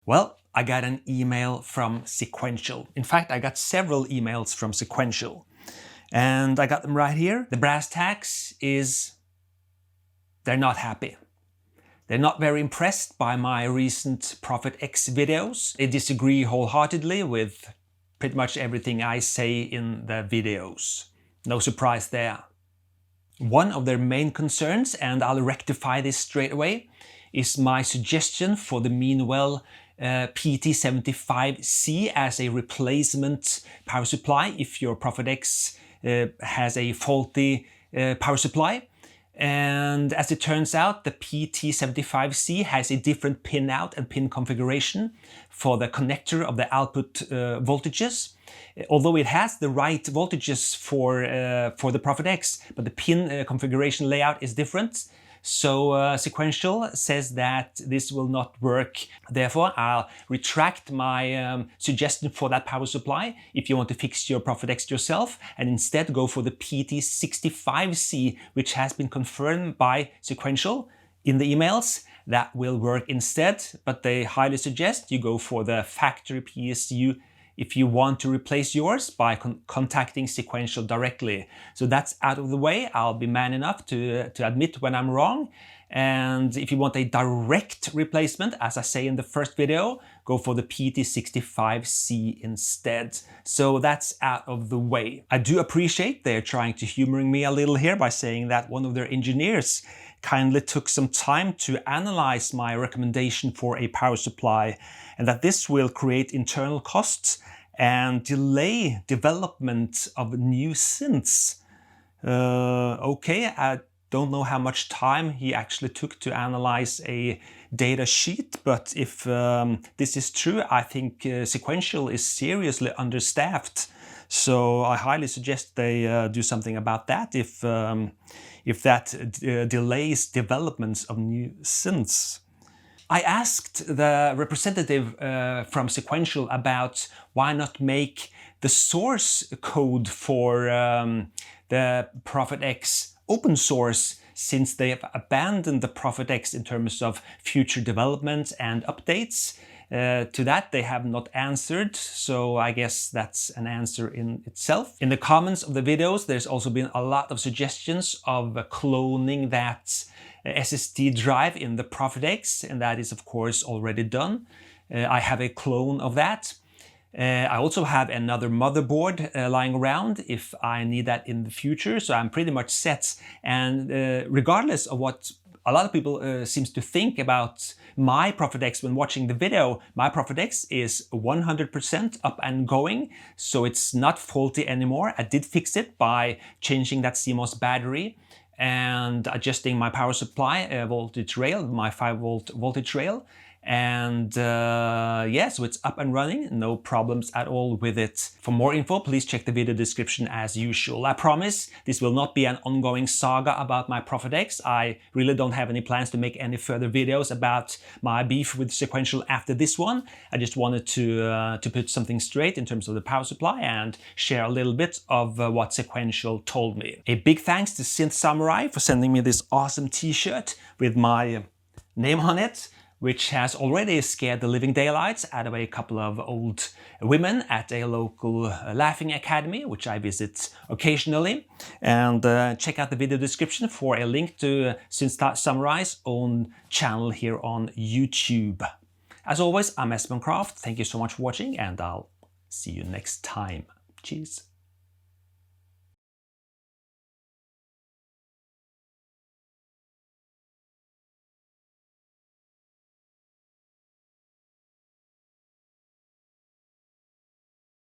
Well, I got an email from Sequential. In fact, I got several emails from Sequential. And I got them right here. The brass tacks is they're not happy. They're not very impressed by my recent Prophet X videos. They disagree wholeheartedly with pretty much everything I say in the videos. No surprise there. One of their main concerns, and I'll rectify this straight away, is my suggestion for the Mean Well PT-75C as a replacement power supply if your Prophet X has a faulty power supply. And as it turns out, the PT-75C has a different pinout and pin configuration for the connector of the output voltages. Although it has the right voltages for the Prophet X, but the pin configuration layout is different. So Sequential says that this will not work. Therefore, I'll retract my suggestion for that power supply if you want to fix your Prophet X yourself, and instead go for the PT-65C, which has been confirmed by Sequential in the emails. That will work instead, but they highly suggest you go for the factory PSU if you want to replace yours by contacting Sequential directly. So that's out of the way. I'll be man enough to admit when I'm wrong. And if you want a direct replacement, as I say in the first video, go for the PT-65C instead. So that's out of the way. I do appreciate they're trying to humor me a little here by saying that one of their engineers kindly took some time to analyze my recommendation for a power supply, and that this will create internal costs and delay development of new synths. Okay, I don't know how much time he actually took to analyze a data sheet, but if this is true, I think Sequential is seriously understaffed. So I highly suggest they do something about that if that delays developments of new synths. I asked the representative from Sequential about why not make the source code for the Prophet X open source, since they have abandoned the Prophet X in terms of future development and updates. To that they have not answered, so I guess that's an answer in itself. In the comments of the videos there's also been a lot of suggestions of cloning that SSD drive in the Prophet X, and that is of course already done. I have a clone of that. I also have another motherboard lying around if I need that in the future, so I'm pretty much set. And regardless of what a lot of people seems to think about my Prophet X when watching the video, my Prophet X is 100% up and going, so it's not faulty anymore. I did fix it by changing that CMOS battery and adjusting my power supply voltage rail, my 5-volt voltage rail. And yeah, so it's up and running, no problems at all with it. For more info, please check the video description as usual. I promise this will not be an ongoing saga about my Prophet X. I really don't have any plans to make any further videos about my beef with Sequential after this one. I just wanted to put something straight in terms of the power supply and share a little bit of what Sequential told me. A big thanks to Synth Samurai for sending me this awesome t-shirt with my name on it, which has already scared the living daylights out of a couple of old women at a local laughing academy, which I visit occasionally. And check out the video description for a link to Synth Samurai's own channel here on YouTube. As always, I'm Espen Kraft. Thank you so much for watching, and I'll see you next time. Cheers.